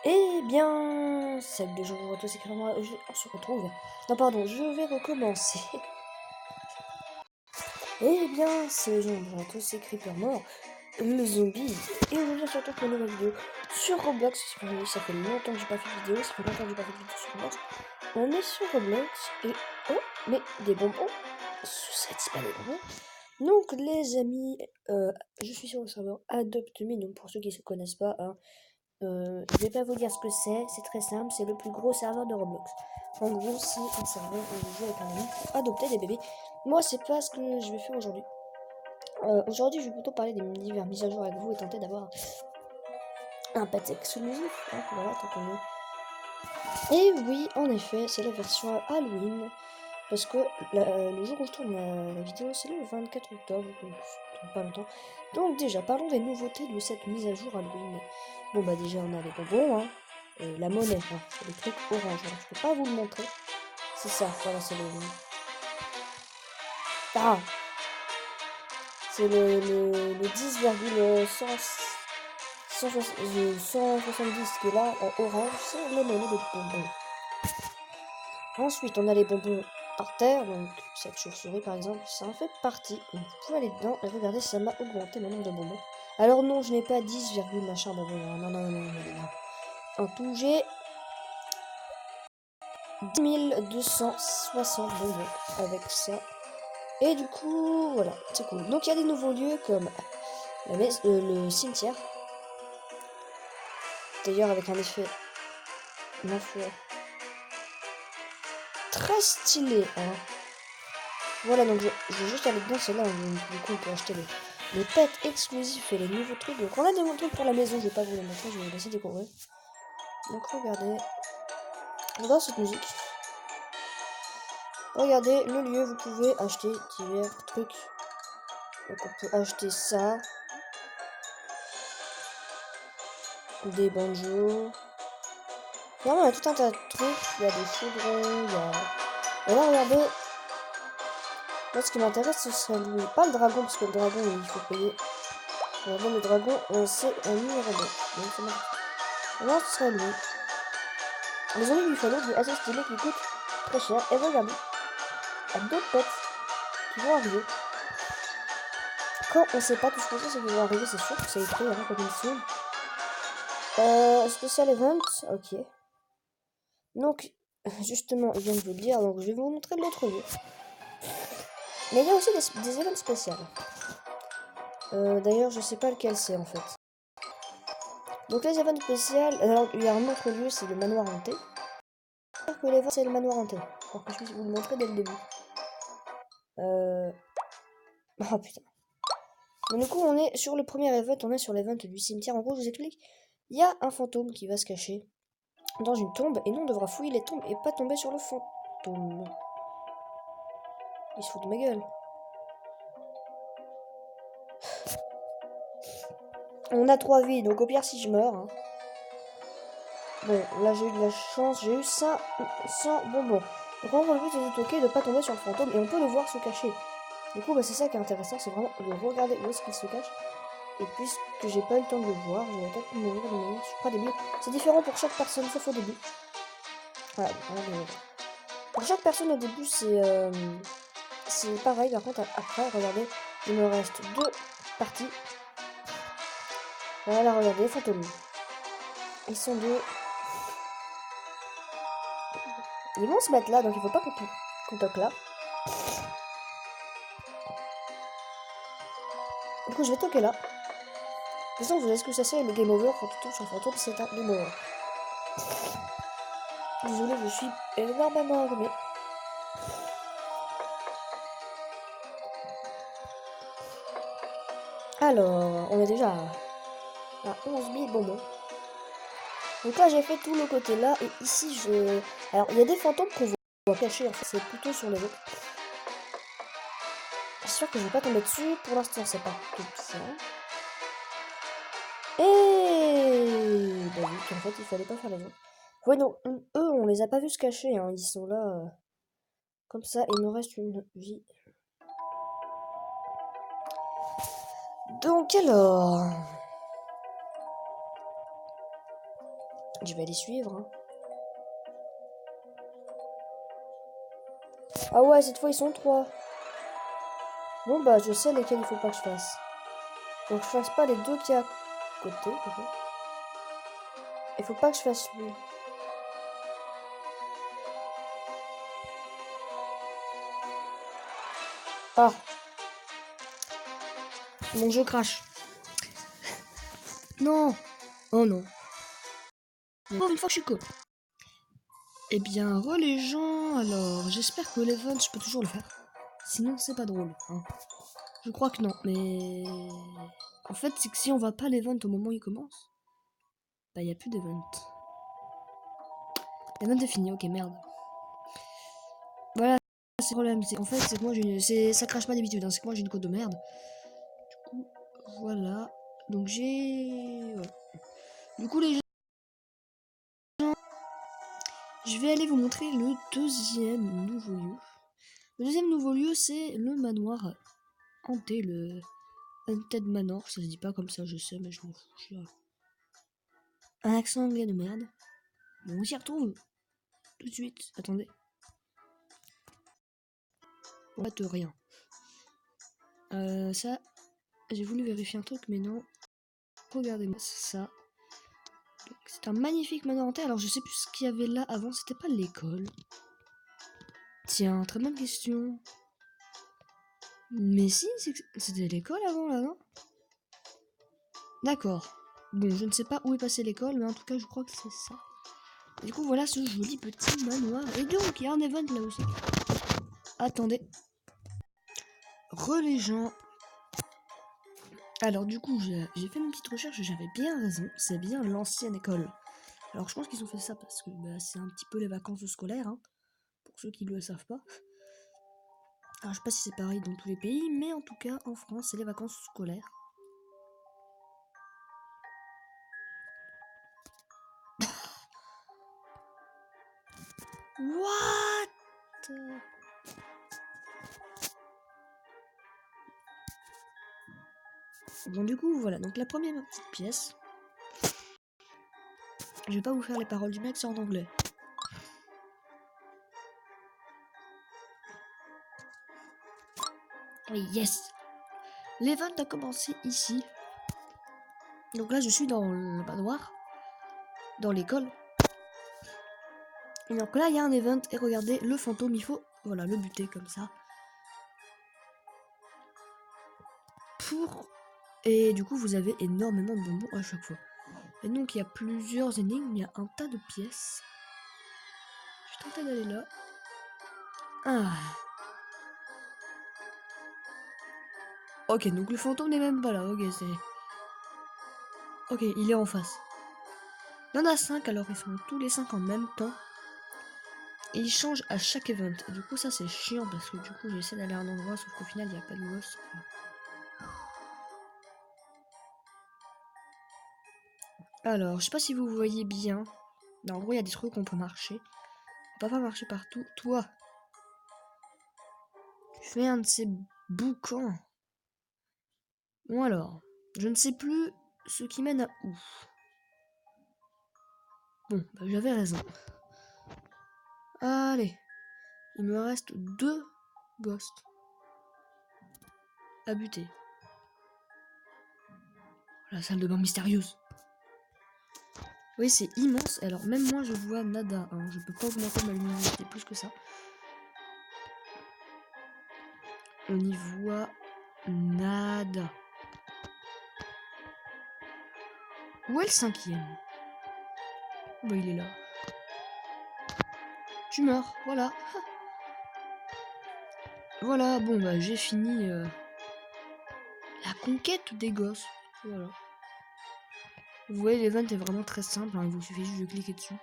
Eh bien, salut les gens, bonjour à tous, c'est Clément, on se retrouve. Non, pardon, je vais recommencer. Eh bien, c'est les gens, bonjour à tous, c'est Creeper mort, le zombie. Et aujourd'hui, on se retrouve pour une nouvelle vidéo sur Roblox. Ça fait longtemps que j'ai pas fait de vidéo, ça fait longtemps que j'ai pas fait de vidéo sur Roblox. On est sur Roblox et oh, mais des bonbons. Ça dit pas des bonbons. Donc, les amis, je suis sur le serveur Adopt Me. Donc, pour ceux qui ne se connaissent pas, hein, je vais pas vous dire ce que c'est très simple, c'est le plus gros serveur de Roblox. En gros, c'est un serveur où vous jouez avec un ami pour adopter des bébés. Moi, c'est pas ce que je vais faire aujourd'hui. Aujourd'hui, je vais plutôt parler des divers mises à jour avec vous et tenter d'avoir un pet exclusif. Hein, voilà, tant qu'on est. Et oui, en effet, c'est la version Halloween. Parce que le jour où je tourne la vidéo, c'est le 24 octobre, donc dans pas longtemps. Donc déjà, parlons des nouveautés de cette mise à jour Halloween. Bon bah déjà, on a les bonbons, hein, la monnaie, hein, c'est le truc orange. Alors, je peux pas vous le montrer. C'est ça, voilà, c'est le... Ah, c'est le 10,170 qui est là en orange, c'est les monnaies de bonbons. Ensuite, on a les bonbons par terre, donc cette chauve-souris par exemple, ça en fait partie. Donc vous pouvez aller dedans et regardez, ça m'a augmenté le nombre de bonbons. Alors non, je n'ai pas 10, machin bonbons. Non, non, non, non, non. En tout, j'ai 10 260 bonbons avec ça. Et du coup, voilà, c'est cool. Donc il y a des nouveaux lieux comme le cimetière. D'ailleurs avec un effet, ma foi, très stylé, hein. Voilà, donc je vais juste aller dedans, c'est là où du coup on peut acheter les pets exclusifs et les nouveaux trucs. Donc on a des nouveaux trucs pour la maison, je vais pas vous les montrer, je vais vous laisser découvrir. Donc regardez, j'adore cette musique. Regardez, le lieu, vous pouvez acheter divers trucs. Donc on peut acheter ça, des banjos. Vraiment, il y a tout un tas de trucs, il y a des chaudrons, il y a... Et là, regardez, moi ce qui m'intéresse, ce serait lui, pas le dragon, parce que le dragon, il faut payer. Regardez, le dragon, c'est un numéro 2. Donc c'est bon. Moi, ce serait lui. Les zombies Buffalo, du assez stylé qui coûtent très cher. Et regardez, il y a d'autres pets qui vont arriver. Quand on sait pas tout ce qu'on sait, c'est qu'ils vont arriver, c'est sûr que c'est écrit, hein, comme une soude. Spécial event, ok. Donc, justement, je viens de vous le dire, donc je vais vous montrer l'autre lieu. Mais il y a aussi des events spéciaux. D'ailleurs, je sais pas lequel c'est en fait. Donc les events spéciaux, alors il y a un autre lieu, c'est le manoir hanté. J'espère que l'event c'est le manoir hanté, pour que je puisse vous le montrer dès le début. Oh putain. Donc, du coup, on est sur le premier event, on est sur l'event du cimetière. En gros, je vous explique. Il y a un fantôme qui va se cacher dans une tombe, et nous on devra fouiller les tombes et pas tomber sur le fantôme. Il se fout de ma gueule. On a 3 vies, donc au pire si je meurs. Hein. Bon, là j'ai eu de la chance, j'ai eu 100 bonbons. Donc en gros, le but c'est ok de pas tomber sur le fantôme et on peut le voir se cacher. Du coup, bah, c'est ça qui est intéressant, c'est vraiment de regarder où est-ce qu'il se cache. Et puisque j'ai pas eu le temps de le voir, je vais peut-être mourir de manière, je suis pas débile. C'est différent pour chaque personne, sauf au début. Voilà, pour chaque personne au début, c'est pareil. Par contre, après, regardez, il me reste 2 parties. Voilà, regardez, fantômes. Ils sont 2. Ils vont se mettre là, donc il faut pas qu'on toque là. Du coup, je vais toquer là. De toute façon, vous savez ce que ça c'est, le game over, quand tu touches un fantôme, c'est un game over. Désolé, je suis énormément enrhumé. Alors, on est déjà à 11 000 bonbons. Donc là, j'ai fait tout le côté là, et ici, je... Alors, il y a des fantômes qu'on voit cachés, en fait, c'est plutôt sur les autres. J'espère que je vais pas tomber dessus, pour l'instant, c'est pas tout ça. Et bah oui, qu'en fait, il fallait pas faire les autres. Ouais, non, eux, on les a pas vus se cacher, hein. Ils sont là, comme ça. Il nous reste une vie. Donc alors... Je vais les suivre. Hein. Ah ouais, cette fois ils sont 3. Bon bah je sais lesquels il faut pas que je fasse. Donc je fasse pas les 2 qui est à côté. Il faut pas que je fasse lui. Ah, mon jeu crash. Non. Oh non. Oh, une fois que je suis co. Eh bien, les gens, alors, j'espère que l'event, je peux toujours le faire. Sinon, c'est pas drôle. Hein. Je crois que non, mais... En fait, c'est que si on va pas l'event au moment où il commence, bah, il a plus d'event. L'event est fini, ok, merde. Voilà, c'est le problème. En fait, c'est que moi, ça crache pas d'habitude, hein, c'est que moi, j'ai une code de merde. Du coup, voilà. Donc, j'ai... Ouais. Du coup, les gens... Je vais aller vous montrer le deuxième nouveau lieu. Le deuxième nouveau lieu, c'est le manoir hanté, le Haunted Manor. Ça se dit pas comme ça, je sais, mais je m'en fous. Un accent anglais de merde. Bon, on s'y retrouve tout de suite. Attendez. En fait, rien. Ça, j'ai voulu vérifier un truc, mais non. Regardez-moi ça. C'est un magnifique manoir hanté. Alors, je sais plus ce qu'il y avait là avant. C'était pas l'école. Tiens, très bonne question. Mais si, c'était l'école avant, là, non? D'accord. Bon, je ne sais pas où est passée l'école, mais en tout cas, je crois que c'est ça. Du coup, voilà ce joli petit manoir. Et donc, il y a un event là aussi. Attendez. Les gens. Alors, du coup, j'ai fait une petite recherche, j'avais bien raison. C'est bien l'ancienne école. Alors, je pense qu'ils ont fait ça parce que bah, c'est un petit peu les vacances scolaires, hein, pour ceux qui ne le savent pas. Alors, je sais pas si c'est pareil dans tous les pays, mais en tout cas, en France, c'est les vacances scolaires. What? Bon, du coup, voilà. Donc, la première petite pièce. Je vais pas vous faire les paroles du mec, c'est en anglais. Oui, yes. L'event a commencé ici. Donc là, je suis dans le manoir, dans l'école. Et donc là, il y a un event. Et regardez, le fantôme, il faut, voilà, le buter comme ça. Et du coup, vous avez énormément de bonbons à chaque fois. Et donc, il y a plusieurs énigmes. Il y a un tas de pièces. Je vais tenter d'aller là. Ah. Ok, donc le fantôme n'est même pas là. Ok, c'est... Ok, il est en face. Il y en a 5, alors ils sont tous les 5 en même temps. Et ils changent à chaque event. Et du coup, ça, c'est chiant parce que du coup, j'essaie d'aller à un endroit, sauf qu'au final, il n'y a pas de boss. Alors, je sais pas si vous voyez bien. En gros, il y a des trucs où on peut marcher. On peut pas marcher partout. Toi, tu fais un de ces boucans. Bon alors, je ne sais plus ce qui mène à où. Bon, bah, j'avais raison. Allez, il me reste 2 ghosts à buter. La salle de bain mystérieuse. Oui, c'est immense. Alors, même moi, je vois nada. Hein. Je peux pas augmenter ma luminosité plus que ça. On y voit nada. Où est le 5e? Bah, il est là. Tu meurs, voilà. Voilà, bon, bah, j'ai fini la conquête des gosses. Voilà. Vous voyez, l'event est vraiment très simple. Hein. Il vous suffit juste de cliquer dessus.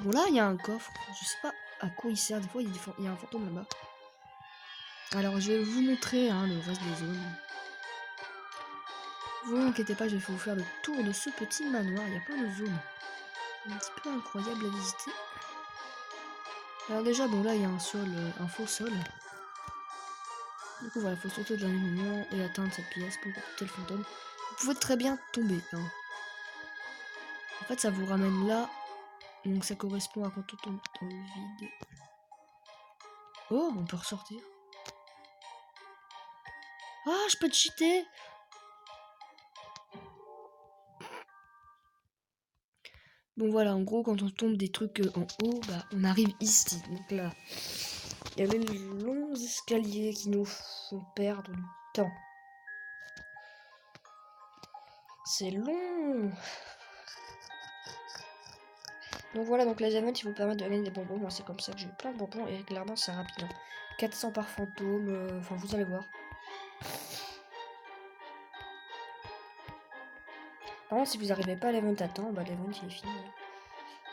Bon, là, il y a un coffre. Je sais pas à quoi il sert. Des fois, il y a un fantôme là-bas. Alors, je vais vous montrer hein, le reste des zones. Vous inquiétez pas, je vais vous faire le tour de ce petit manoir. Il y a plein de zones un petit peu incroyables à visiter. Alors déjà, bon là, il y a un faux sol. Du coup, voilà, il faut sauter au dernier moment et atteindre cette pièce pour écouter le fantôme. Vous pouvez très bien tomber. Hein. En fait, ça vous ramène là. Donc ça correspond à quand on tombe dans le vide. Oh, on peut ressortir. Ah, je peux te cheater. Bon voilà, en gros, quand on tombe des trucs en haut, bah on arrive ici. Donc là, il y a les longs escaliers qui nous font perdre du temps. C'est long. Donc voilà, donc les events, ils vous permettent de gagner des bonbons. Moi, c'est comme ça que j'ai eu plein de bonbons. Et clairement, c'est rapide. 400 par fantôme. Enfin, vous allez voir. Par contre, si vous n'arrivez pas à l'event à temps, bah l'event, il est fini.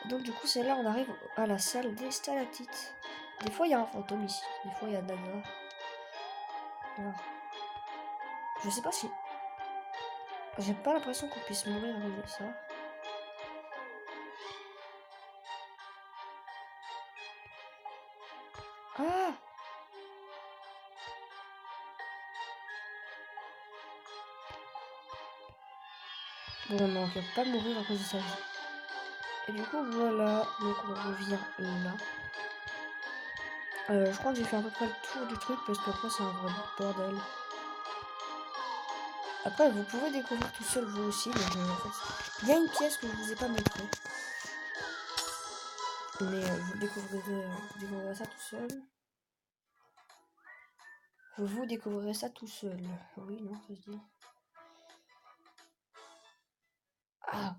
Donc du coup, c'est là on arrive à la salle des stalactites. Des fois, il y a un fantôme ici. Des fois, il y a Dana. Alors, je sais pas si... J'ai pas l'impression qu'on puisse mourir à cause de ça. Ah! Bon, non, on peut pas mourir à cause de ça. Et du coup, voilà. Donc, on revient là. Je crois que j'ai fait à peu près le tour du truc parce qu'après, c'est un vrai bordel. Après, vous pouvez découvrir tout seul vous aussi. Donc, en fait, il y a une pièce que je vous ai pas montrée. Mais vous découvrirez ça tout seul. Vous découvrirez ça tout seul. Oui, non, ça se dit. Ah!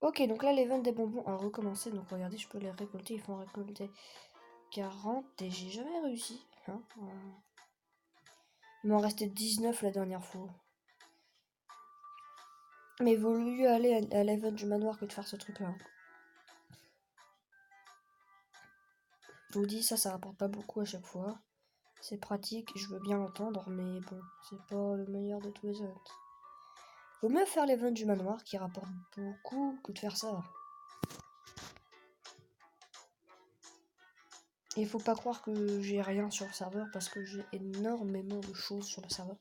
Ok, donc là, les ventes des bonbons ont recommencé. Donc regardez, je peux les récolter. Il faut en récolter 40 et j'ai jamais réussi. Hein, il m'en restait 19 la dernière fois. Mais il vaut mieux aller à l'event du manoir que de faire ce truc-là. Je vous dis, ça rapporte pas beaucoup à chaque fois. C'est pratique, je veux bien l'entendre, mais bon, c'est pas le meilleur de tous les events. Vaut mieux faire l'event du manoir qui rapporte beaucoup que de faire ça. Il faut pas croire que j'ai rien sur le serveur parce que j'ai énormément de choses sur le serveur.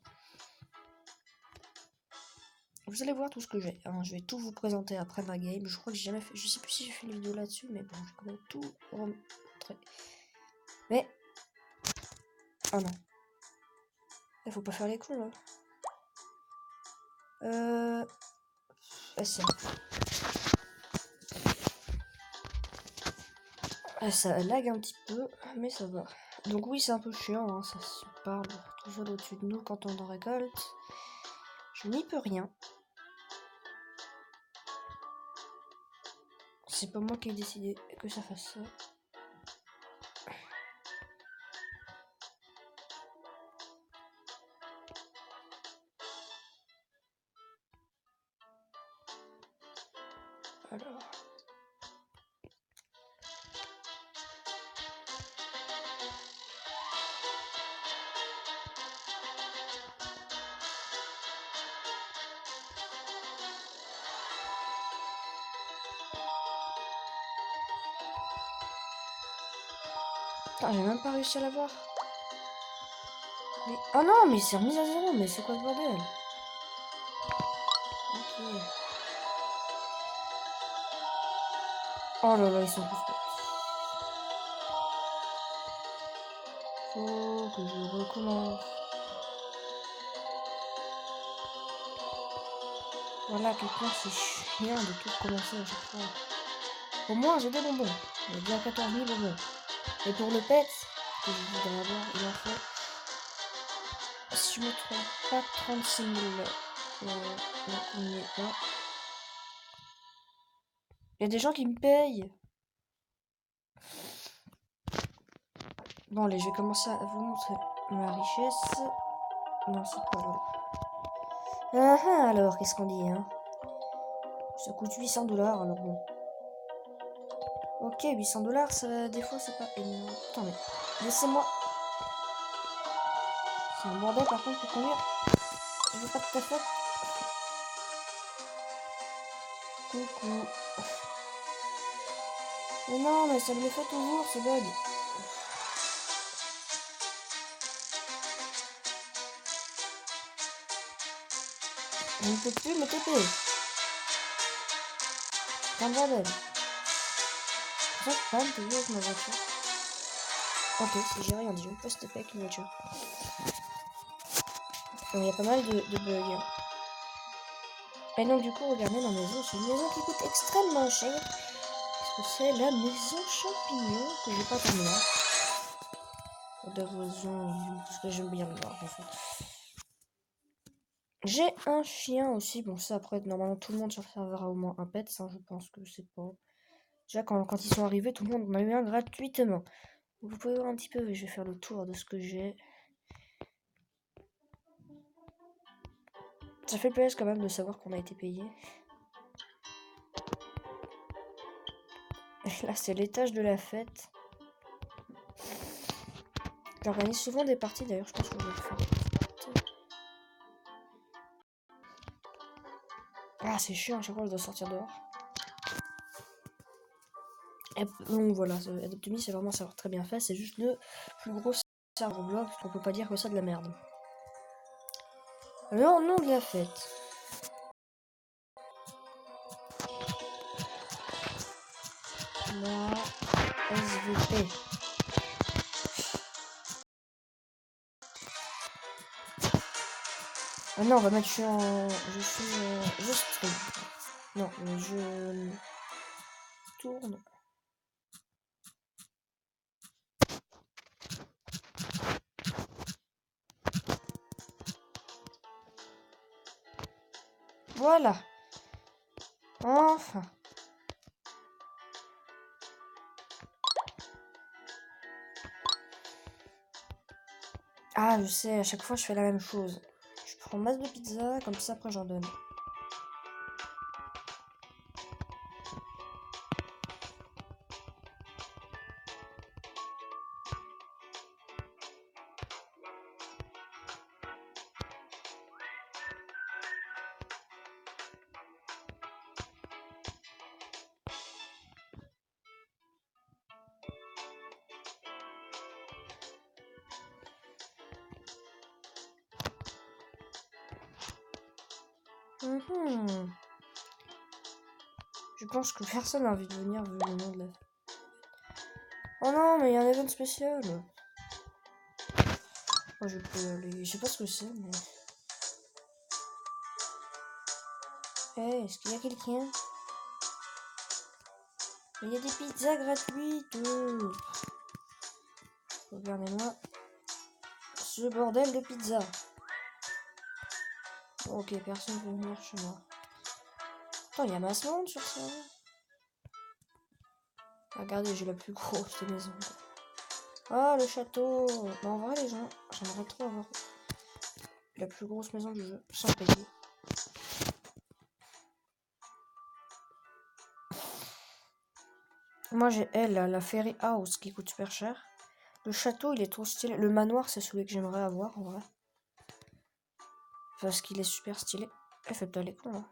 Vous allez voir tout ce que j'ai. Hein. Je vais tout vous présenter après ma game. Je crois que j'ai jamais fait. Je sais plus si j'ai fait une vidéo là-dessus, mais bon, je vais tout montrer. Mais. Oh non. Il faut pas faire les cons là. Ça. Ça lag un petit peu, mais ça va. Donc oui, c'est un peu chiant, hein. Ça se parle toujours au-dessus de nous quand on en récolte. Je n'y peux rien. C'est pas moi qui ai décidé que ça fasse ça. Alors. Putain, j'ai même pas réussi à l'avoir. Mais... Oh non, mais c'est remis à zéro, mais c'est quoi ce bordel? Ok. Oh là là, ils sont tous... Faut que je recommence. Voilà à quel point c'est chiant de tout recommencer à chaque fois. Au moins, j'ai des bonbons. J'ai bien 14 000 bonbons. Et pour le pet, que je voudrais avoir, il en faut, si je me trompe pas, 36 000. Donc on y est pas. Il y a des gens qui me payent. Bon, allez, je vais commencer à vous montrer ma richesse. Non, c'est pas vrai. Ah ah, alors, qu'est-ce qu'on dit, hein? Ça coûte 800 $, alors bon. Ok, 800 $, ça, des fois, c'est pas énorme. Attendez, laissez-moi. C'est un bordel, par contre, pour conduire. Je veux pas de ta faute. Coucou. Mais non, mais ça me le fait toujours, ce bug. On ne peut plus me taper. C'est un bordel. Ça, je peux pas me payer avec ma voiture. Ok, j'ai rien dit, on peut se taper avec une voiture. Il y a pas mal de bugs. Et donc du coup, regardez ma maison, c'est une maison qui coûte extrêmement cher. Parce que c'est la maison champignon que j'ai pas terminée. Pour des raisons, parce que j'aime bien le noir en fait. J'ai un chien aussi, bon ça après, normalement tout le monde sur le serveur a au moins un pet, ça je pense que c'est pas... Déjà quand ils sont arrivés, tout le monde en a eu un gratuitement. Vous pouvez voir un petit peu, je vais faire le tour de ce que j'ai. Ça fait plaisir quand même de savoir qu'on a été payé. Là, c'est l'étage de la fête. J'organise souvent des parties, d'ailleurs, je pense que je vais le faire. Ah, c'est chiant, à chaque fois je dois sortir dehors. Et donc voilà, Adopt-Me, c'est vraiment savoir très bien fait. C'est juste le plus gros serveur Roblox, on peut pas dire que ça de la merde. Alors, nom de la fête. La SVP. Ah non, on va mettre je stream. Non, mais je tourne. Voilà. Enfin. Ah, je sais, à chaque fois je fais la même chose. Je prends masse de pizza, comme ça après j'en donne. Je pense que personne n'a envie de venir vu le nom de la... Oh non, mais il y a un event spécial. Oh, je peux y aller. Je sais pas ce que c'est, mais... Hey, est-ce qu'il y a quelqu'un? Il y a des pizzas gratuites. Regardez-moi ce bordel de pizza. Ok, personne ne veut venir chez moi. Attends, il y a masse monde sur ça. Regardez, j'ai la plus grosse des maisons. Ah, le château. Bah, en vrai, les gens, j'aimerais trop avoir la plus grosse maison du jeu, sans payer. Moi, j'ai elle, la Fairy House, qui coûte super cher. Le château, il est trop stylé. Le manoir, c'est celui que j'aimerais avoir, en vrai. Parce qu'il est super stylé. Elle fait pas les cons, hein.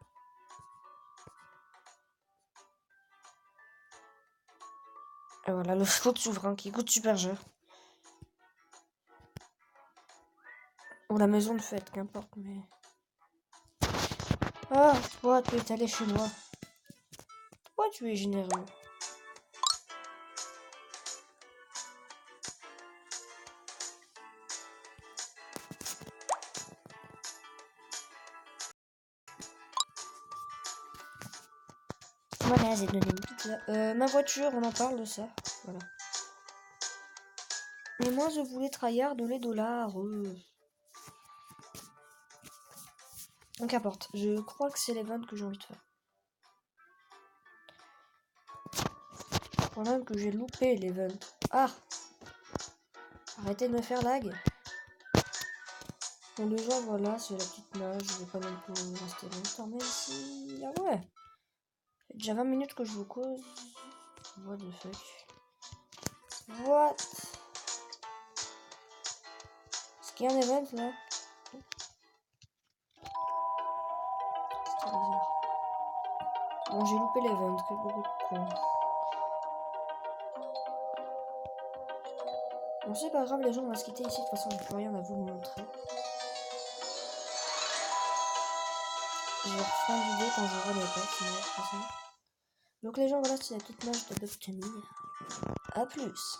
Et voilà, le château de souverain, qui coûte super cher. Ou la maison de fête, qu'importe, mais... Ah, toi, tu es allé chez moi. Toi, tu es généreux. Voilà, j'ai donné une pizza. Ma voiture, on en parle de ça. Voilà. Mais moi, je voulais tryhard les dollars. Donc, importe. Je crois que c'est l'event que j'ai envie de faire. Le problème que j'ai loupé l'event. Ah! Arrêtez de me faire lag. Bon, déjà, voilà, c'est la petite nage. Je vais pas non plus rester longtemps, même si... Ah ouais! Ça fait déjà 20 minutes que je vous cause. What the fuck? What? Est-ce qu'il y a un event, là? C'est bizarre. Bon, j'ai loupé l'event. Quel gros con. Bon, c'est pas grave, les gens, on va se quitter ici. De toute façon, j'ai plus rien à vous montrer. Je vais refaire une vidéo quand j'aurai les pets, sinon, de toute façon. Donc les gens, voilà, c'est la petite image de Bug Camille. A plus.